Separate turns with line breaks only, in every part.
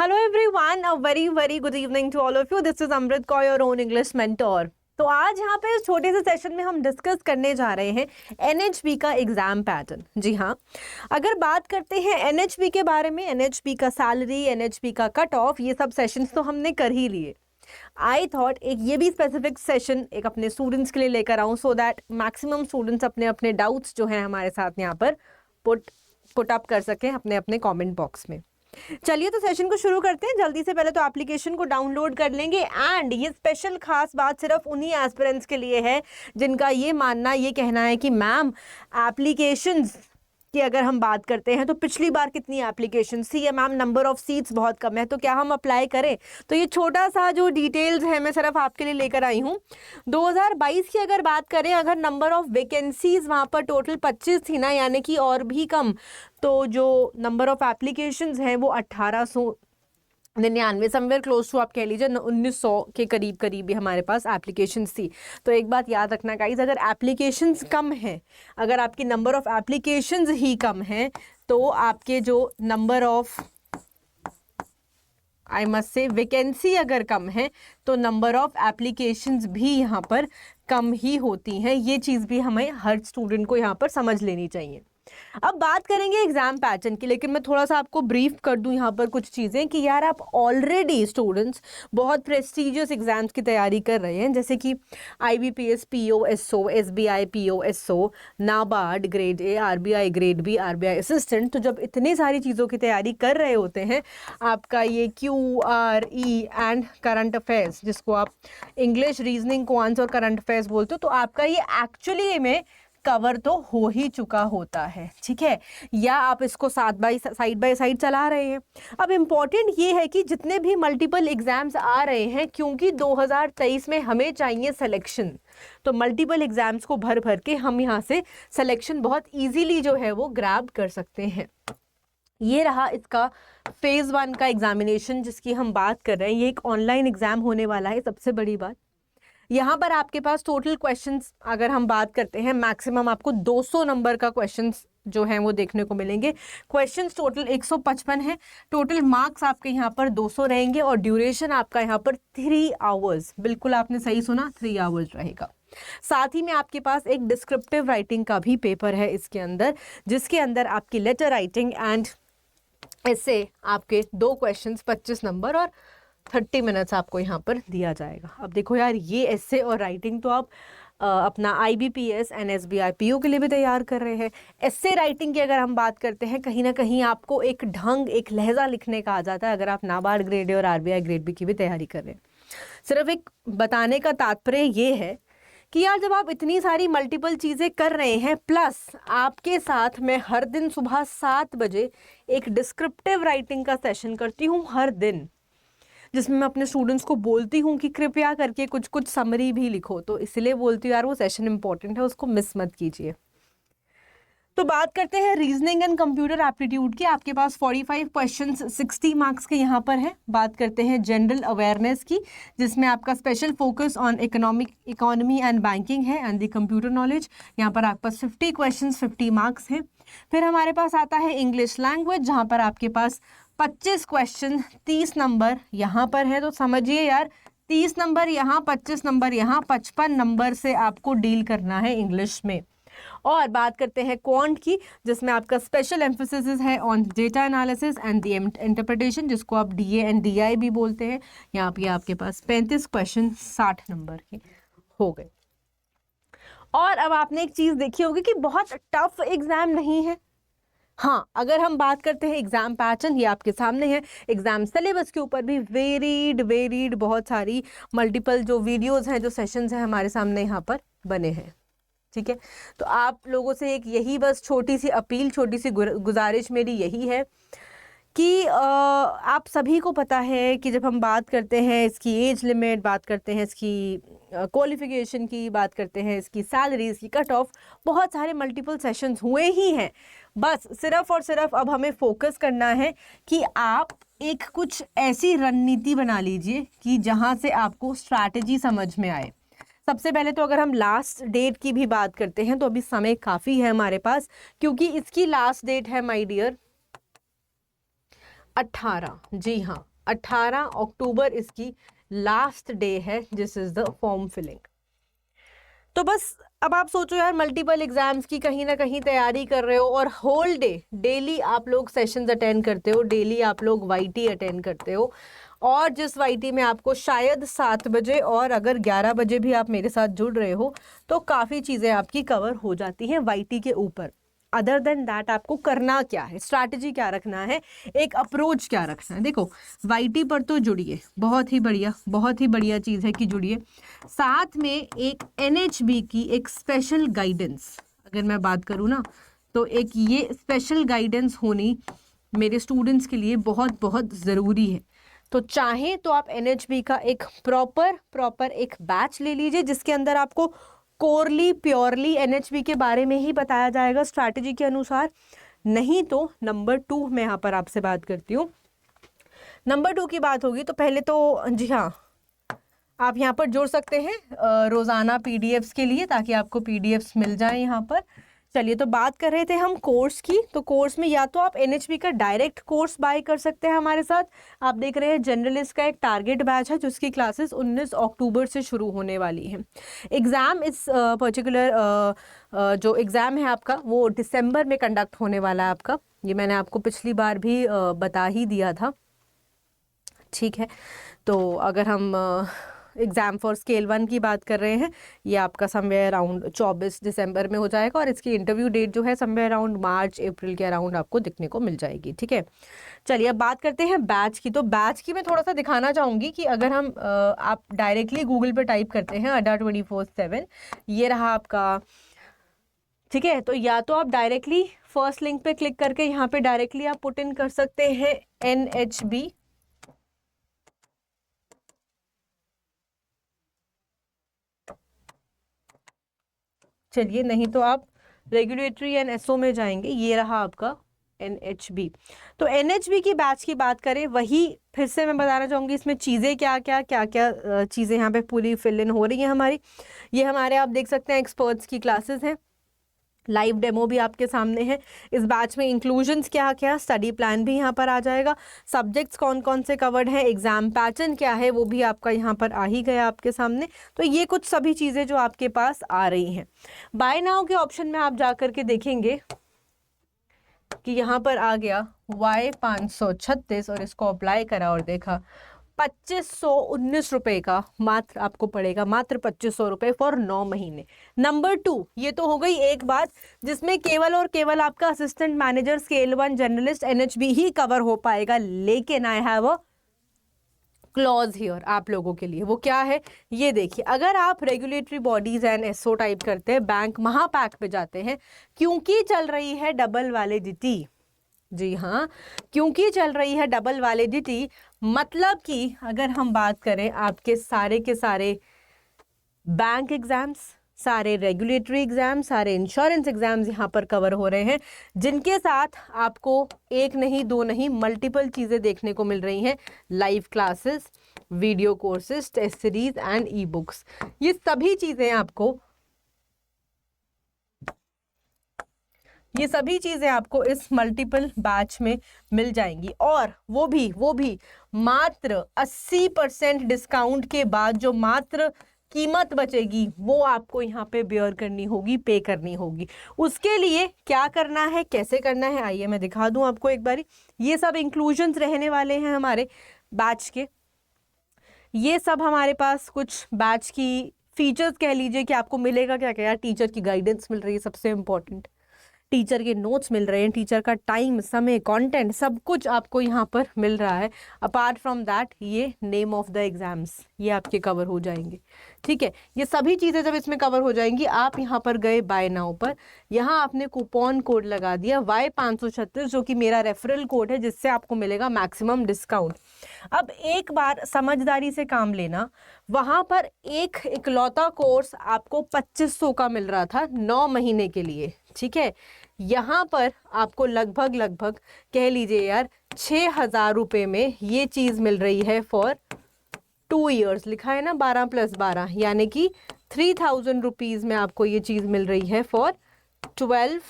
Hello everyone, a very good evening to all of you. This is Amrit Kaur, your own English mentor. तो आज यहाँ पे इस छोटे से सेशन में हम डिस्कस करने जा रहे हैं NHB का एग्जाम पैटर्न। जी हाँ, अगर बात करते हैं NHB के बारे में, NHB का सैलरी, NHB का कट ऑफ, ये सब सेशंस तो हमने कर ही लिए। आई थॉट एक ये भी स्पेसिफिक सेशन एक अपने स्टूडेंट्स के लिए लेकर आऊँ, सो दैट मैक्सिमम स्टूडेंट्स अपने अपने डाउट्स जो हैं हमारे साथ यहाँ पर पुट अप कर सकें अपने अपने कमेंट बॉक्स में। चलिए तो सेशन को शुरू करते हैं। जल्दी से पहले तो एप्लीकेशन को डाउनलोड कर लेंगे। एंड ये स्पेशल खास बात सिर्फ उन्हीं एस्पिरेंट्स के लिए है जिनका ये मानना, ये कहना है कि मैम एप्लीकेशंस कि अगर हम बात करते हैं तो पिछली बार कितनी एप्लीकेशन थी या मैम नंबर ऑफ सीट्स बहुत कम है, तो क्या हम अप्लाई करें। तो ये छोटा सा जो डिटेल्स है मैं सिर्फ आपके लिए लेकर आई हूँ। 2022 की अगर बात करें, अगर नंबर ऑफ वैकेंसीज वहाँ पर टोटल 25 थी ना, यानी कि और भी कम, तो जो नंबर ऑफ एप्लीकेशंस हैं वो 1899 समवेयर क्लोज टू आप कह लीजिए 1900 के करीब भी हमारे पास एप्लीकेशंस थी। तो एक बात याद रखना गाइज, अगर एप्लीकेशंस कम हैं, अगर आपकी नंबर ऑफ एप्लीकेशंस ही कम हैं, तो आपके जो number of I must say vacancy अगर कम है तो नंबर ऑफ एप्लीकेशंस भी यहाँ पर कम ही होती हैं। ये चीज़ भी हमें हर स्टूडेंट को यहाँ पर समझ लेनी चाहिए। अब बात करेंगे एग्जाम पैटर्न की, लेकिन मैं थोड़ा सा आपको ब्रीफ कर दूं यहाँ पर कुछ चीज़ें कि यार आप ऑलरेडी स्टूडेंट्स बहुत प्रेस्टिजियस एग्जाम्स की तैयारी कर रहे हैं, जैसे कि IBPS PO SO, SBI PO SO, NABARD grade A, RBI grade B, RBI assistant. तो जब इतनी सारी चीज़ों की तैयारी कर रहे होते हैं, आपका ये QRE एंड करंट अफेयर्स, जिसको आप इंग्लिश, रीजनिंग, क्वांट्स और करंट अफेयर्स बोलते हो, तो आपका ये एक्चुअली में कवर तो हो ही चुका होता है, ठीक है, या आप इसको साइड बाय साइड चला रहे हैं। अब इम्पॉर्टेंट ये है कि जितने भी मल्टीपल एग्जाम्स आ रहे हैं, क्योंकि 2023 में हमें चाहिए सिलेक्शन, तो मल्टीपल एग्जाम्स को भर के हम यहाँ से सिलेक्शन बहुत इजीली जो है वो ग्रैब कर सकते हैं। ये रहा इसका फेज 1 का एग्जामिनेशन जिसकी हम बात कर रहे हैं। ये एक ऑनलाइन एग्जाम होने वाला है। सबसे बड़ी बात यहाँ पर आपके पास टोटल क्वेश्चंस अगर हम बात करते हैं, मैक्सिमम आपको 200 नंबर का क्वेश्चंस जो हैं वो देखने को मिलेंगे। क्वेश्चंस टोटल 155 है, टोटल मार्क्स आपके यहाँ पर 200 रहेंगे और ड्यूरेशन आपका यहाँ पर 3 आवर्स, बिल्कुल आपने सही सुना, 3 आवर्स रहेगा। साथ ही में आपके पास एक डिस्क्रिप्टिव राइटिंग का भी पेपर है इसके अंदर, जिसके अंदर आपकी लेटर राइटिंग एंड ऐसे आपके 2 क्वेश्चंस 25 नंबर और 30 मिनट्स आपको यहाँ पर दिया जाएगा। अब देखो यार, ये ऐसे और राइटिंग तो आप अपना IBPS एंड SBI PO के लिए भी तैयार कर रहे हैं। ऐसे राइटिंग की अगर हम बात करते हैं, कहीं ना कहीं आपको एक ढंग, एक लहजा लिखने का आ जाता है अगर आप नाबार्ड ग्रेड ए और RBI ग्रेड B की भी तैयारी कर रहे हैं। सिर्फ एक बताने का तात्पर्य ये है कि यार जब आप इतनी सारी मल्टीपल चीज़ें कर रहे हैं, प्लस आपके साथ मैं हर दिन सुबह 7 बजे एक डिस्क्रिप्टिव राइटिंग का सेशन करती हूँ हर दिन, जिसमें मैं अपने स्टूडेंट्स को बोलती हूँ कि कृपया करके कुछ समरी भी लिखो। तो इसलिए बोलती हूँ यार वो सेशन इंपॉर्टेंट है, उसको मिस मत कीजिए। तो बात करते हैं रीजनिंग एंड कंप्यूटर एप्टीट्यूड की। आपके पास 45 क्वेश्चंस 60 मार्क्स के यहाँ पर है। बात करते हैं जनरल अवेयरनेस की, जिसमें आपका special focus on economy and banking है एंड द कंप्यूटर नॉलेज। यहाँ पर आपके पास 50 क्वेश्चंस 50 मार्क्स हैं। फिर हमारे पास आता है इंग्लिश लैंग्वेज, जहाँ पर आपके पास 25 क्वेश्चन 30 नंबर यहाँ पर है। तो समझिए यार, 30 नंबर यहाँ, 25 नंबर यहाँ, 55 नंबर से आपको डील करना है इंग्लिश में। और बात करते हैं क्वांट की, जिसमें आपका स्पेशल एम्फेसिस है on data analysis and the interpretation, जिसको आप DA एंड DI भी बोलते हैं। यहाँ पे आपके पास 35 क्वेश्चन 60 नंबर के हो गए। और अब आपने एक चीज़ देखी होगी कि बहुत टफ एग्जाम नहीं है। हाँ, अगर हम बात करते हैं एग्जाम पैटर्न, ये आपके सामने है। एग्जाम सिलेबस के ऊपर भी वेरीड बहुत सारी मल्टीपल जो वीडियोस हैं, जो सेशंस हैं, हमारे सामने यहाँ पर बने हैं, ठीक है। तो आप लोगों से एक यही बस छोटी सी अपील, छोटी सी गुजारिश मेरी यही है कि आप सभी को पता है कि जब हम बात करते हैं इसकी एज लिमिट, बात करते हैं इसकी क्वालिफिकेशन की, बात करते हैं इसकी सैलरीज की, कट ऑफ, बहुत सारे मल्टीपल सेशंस हुए ही हैं। बस सिर्फ और सिर्फ अब हमें फोकस करना है कि आप एक कुछ ऐसी रणनीति बना लीजिए कि जहां से आपको स्ट्रैटेजी समझ में आए। सबसे पहले तो अगर हम लास्ट डेट की भी बात करते हैं तो अभी समय काफ़ी है हमारे पास, क्योंकि इसकी लास्ट डेट है माय डियर 18, जी हाँ 18 अक्टूबर इसकी लास्ट डे है, this is the form filling. तो बस अब आप सोचो यार, मल्टीपल एग्जाम्स की कहीं ना कहीं तैयारी कर रहे हो और होल डे डेली आप लोग सेशंस अटेंड करते हो, डेली आप लोग वाईटी अटेंड करते हो, और जिस वाईटी में आपको शायद 7 बजे और अगर 11 बजे भी आप मेरे साथ जुड़ रहे हो तो काफ़ी चीज़ें आपकी कवर हो जाती हैं वाईटी के ऊपर। अदर देन दैट आपको करना क्या है, स्ट्रैटेजी क्या रखना है, एक अप्रोच क्या रखना है। देखो वाईटी पर तो जुड़िए, बहुत ही बढ़िया चीज़ है कि जुड़िए। साथ में एक एनएचबी की एक स्पेशल गाइडेंस अगर मैं बात करूँ ना, तो एक ये स्पेशल गाइडेंस होनी मेरे स्टूडेंट्स के लिए बहुत बहुत ज़रूरी है। तो चाहे तो आप एनएचबी का एक प्रॉपर एक बैच ले लीजिए जिसके अंदर आपको कोरली प्योरली एनएचबी के बारे में ही बताया जाएगा स्ट्रैटेजी के अनुसार। नहीं तो नंबर 2 मैं यहाँ पर आपसे बात करती हूँ। नंबर 2 की बात होगी तो पहले तो जी हाँ, आप यहाँ पर जुड़ सकते हैं रोज़ाना पीडीएफ्स के लिए, ताकि आपको पीडीएफ्स मिल जाए यहाँ पर। चलिए, तो बात कर रहे थे हम कोर्स की। तो कोर्स में या तो आप एनएचबी का डायरेक्ट कोर्स बाय कर सकते हैं हमारे साथ। आप देख रहे हैं जनरलिस्ट का एक टारगेट बैच है जिसकी क्लासेस 19 अक्टूबर से शुरू होने वाली हैं। एग्ज़ाम इस पर्टिकुलर जो एग्ज़ाम है आपका वो दिसंबर में कंडक्ट होने वाला है आपका। ये मैंने आपको पिछली बार भी बता ही दिया था, ठीक है। तो अगर हम एग्ज़ाम फॉर स्केल 1 की बात कर रहे हैं, ये आपका समवेयर अराउंड 24 दिसंबर में हो जाएगा और इसकी इंटरव्यू डेट जो है समवेयर अराउंड मार्च अप्रैल के अराउंड आपको दिखने को मिल जाएगी, ठीक है। चलिए अब बात करते हैं बैच की। तो बैच की मैं थोड़ा सा दिखाना चाहूँगी कि अगर हम आप डायरेक्टली गूगल पे टाइप करते हैं अड्डा 24/7, ये रहा आपका, ठीक है। तो या तो आप डायरेक्टली फर्स्ट लिंक पे क्लिक करके यहाँ पे डायरेक्टली आप पुट इन कर सकते हैं NHB, चलिए, नहीं तो आप रेगुलेटरी एंड एसओ में जाएंगे, ये रहा आपका NHB। तो NHB की बैच की बात करें, वही फिर से मैं बताना चाहूँगी इसमें चीज़ें क्या क्या चीज़ें यहाँ पे पूरी फिल इन हो रही हैं हमारी। ये हमारे आप देख सकते हैं एक्सपर्ट्स की क्लासेस हैं, लाइव डेमो भी आपके सामने है। इस बैच में इंक्लूजन्स क्या क्या, स्टडी प्लान भी यहाँ पर आ जाएगा, सब्जेक्ट्स कौन कौन से कवर्ड हैं, एग्जाम पैटर्न क्या है वो भी आपका यहाँ पर आ ही गया आपके सामने। तो ये कुछ सभी चीज़ें जो आपके पास आ रही हैं। बाय नाउ के ऑप्शन में आप जा कर के देखेंगे कि यहाँ पर आ गया Y536 और इसको अप्लाई करा और देखा 2519 रुपये का मात्र आपको पड़ेगा, मात्र 2500 रुपये फॉर 9 महीने। नंबर 2, ये तो हो गई एक बात जिसमें केवल और केवल आपका assistant manager scale 1 journalist NHB ही कवर हो पाएगा। लेकिन I have a clause here आप लोगों के लिए। वो क्या है ये देखिए, अगर आप regulatory bodies and SO type करते हैं, बैंक महापैक पे जाते हैं, क्योंकि चल रही है डबल वैलिडिटी, जी हाँ, क्योंकि चल रही है डबल वैलिडिटी, मतलब कि अगर हम बात करें आपके सारे के सारे बैंक एग्जाम्स, सारे रेगुलेटरी एग्जाम, सारे इंश्योरेंस एग्जाम्स यहाँ पर कवर हो रहे हैं, जिनके साथ आपको एक नहीं दो नहीं मल्टीपल चीज़ें देखने को मिल रही हैं। Live classes, video courses, test series and e books, ये सभी चीज़ें आपको इस मल्टीपल बैच में मिल जाएंगी। और वो भी मात्र 80% डिस्काउंट के बाद जो मात्र कीमत बचेगी वो आपको यहाँ पे बेयर करनी होगी, पे करनी होगी। उसके लिए क्या करना है, कैसे करना है, आइए मैं दिखा दूं आपको एक बारी। ये सब इंक्लूजन्स रहने वाले हैं हमारे बैच के। ये सब हमारे पास कुछ बैच की फीचर्स कह लीजिए कि आपको मिलेगा क्या क्या। टीचर की गाइडेंस मिल रही है, सबसे इम्पोर्टेंट, टीचर के नोट्स मिल रहे हैं, टीचर का टाइम, समय, कंटेंट, सब कुछ आपको यहाँ पर मिल रहा है। अपार्ट फ्रॉम दैट ये नेम ऑफ द एग्जाम्स ये आपके कवर हो जाएंगे, ठीक है। ये सभी चीज़ें जब इसमें कवर हो जाएंगी, आप यहाँ पर गए बाय नाउ पर, यहाँ आपने कूपन कोड लगा दिया Y536 जो कि मेरा रेफरल कोड है, जिससे आपको मिलेगा मैक्सिमम डिस्काउंट। अब एक बार समझदारी से काम लेना, वहाँ पर एक इकलौता कोर्स आपको 2500 का मिल रहा था 9 महीने के लिए, ठीक है। यहाँ पर आपको लगभग कह लीजिए यार 6000 रुपये में ये चीज़ मिल रही है फॉर 2 ईयर्स। लिखा है ना 12 + 12, यानी कि 3000 रुपीज़ में आपको ये चीज़ मिल रही है फॉर 12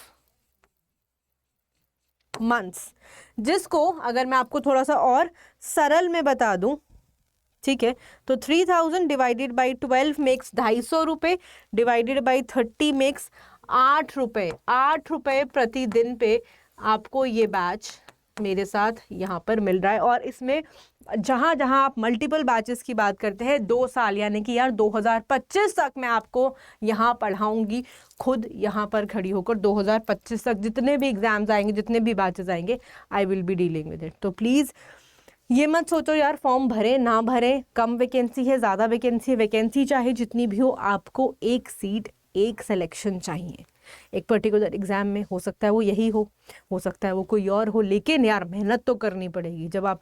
मंथ्स, जिसको अगर मैं आपको थोड़ा सा और सरल में बता दूं, ठीक है, तो 3000 डिवाइडेड बाई 12 मेक्स 250 रुपये, डिवाइडेड बाई 30 मेक्स 8 रुपये। 8 रुपये प्रतिदिन पे आपको ये बैच मेरे साथ यहाँ पर मिल रहा है। और इसमें जहाँ जहाँ आप मल्टीपल बैचेस की बात करते हैं, 2 साल यानी कि यार 2025 तक मैं आपको यहाँ पढ़ाऊँगी, खुद यहाँ पर खड़ी होकर 2025 तक जितने भी एग्जाम्स आएंगे, जितने भी बैचेस आएंगे, I will be dealing with it. तो प्लीज़ ये मत सोचो यार फॉर्म भरे ना भरे, कम वैकेंसी है ज़्यादा वैकेंसी है, वैकेंसी चाहे जितनी भी हो, आपको एक सीट एक सिलेक्शन चाहिए एक पर्टिकुलर एग्जाम में। हो सकता है वो यही हो सकता है वो कोई और हो, लेकिन यार मेहनत तो करनी पड़ेगी। जब आप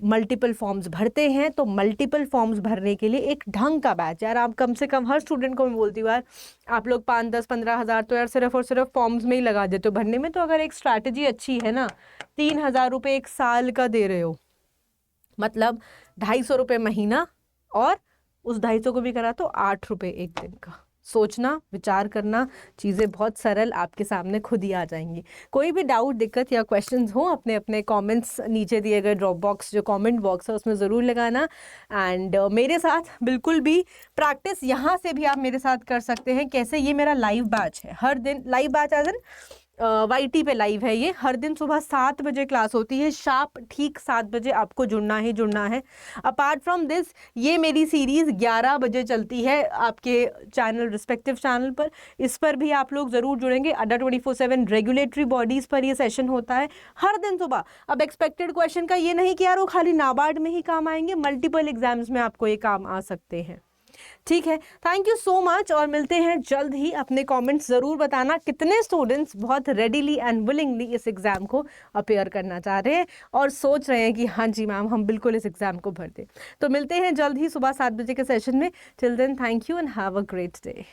मल्टीपल फॉर्म्स भरते हैं तो मल्टीपल फॉर्म्स भरने के लिए एक ढंग का बैच, यार आप कम से कम, हर स्टूडेंट को मैं बोलती हूँ यार, आप लोग 5, 10, 15 हज़ार तो यार सिर्फ और सिर्फ फॉर्म्स में ही लगा देते हो भरने में। तो अगर एक स्ट्रैटेजी अच्छी है ना, 3000 रुपये एक साल का दे रहे हो, मतलब 250 रुपये महीना, और उस 250 को भी करा तो 8 रुपये एक दिन का। सोचना, विचार करना, चीज़ें बहुत सरल आपके सामने खुद ही आ जाएंगी। कोई भी डाउट, दिक्कत या क्वेश्चंस हो, अपने अपने कमेंट्स नीचे दिए गए ड्रॉप बॉक्स जो कमेंट बॉक्स है उसमें ज़रूर लगाना। एंड मेरे साथ बिल्कुल भी प्रैक्टिस यहाँ से भी आप मेरे साथ कर सकते हैं। कैसे? ये मेरा लाइव बैच है, हर दिन live batch as an YT पे लाइव है ये। हर दिन सुबह 7 बजे क्लास होती है, शार्प ठीक 7 बजे आपको जुड़ना ही जुड़ना है। अपार्ट फ्रॉम दिस ये मेरी सीरीज़ 11 बजे चलती है आपके चैनल, रिस्पेक्टिव चैनल पर। इस पर भी आप लोग ज़रूर जुड़ेंगे। अड्डा 24/7 रेगुलेटरी बॉडीज़ पर ये सेशन होता है हर दिन सुबह। अब एक्सपेक्टेड क्वेश्चन का ये नहीं कि यार वो खाली नाबार्ड में ही काम आएंगे, मल्टीपल एग्जाम्स में आपको ये काम आ सकते हैं। ठीक है, थैंक यू सो मच, और मिलते हैं जल्द ही। अपने कमेंट्स ज़रूर बताना कितने स्टूडेंट्स बहुत रेडीली एंड विलिंगली इस एग्ज़ाम को अपेयर करना चाह रहे हैं और सोच रहे हैं कि हाँ जी मैम हम बिल्कुल इस एग्ज़ाम को भर दें। तो मिलते हैं जल्द ही सुबह 7 बजे के सेशन में। Till then thank you and have a great day.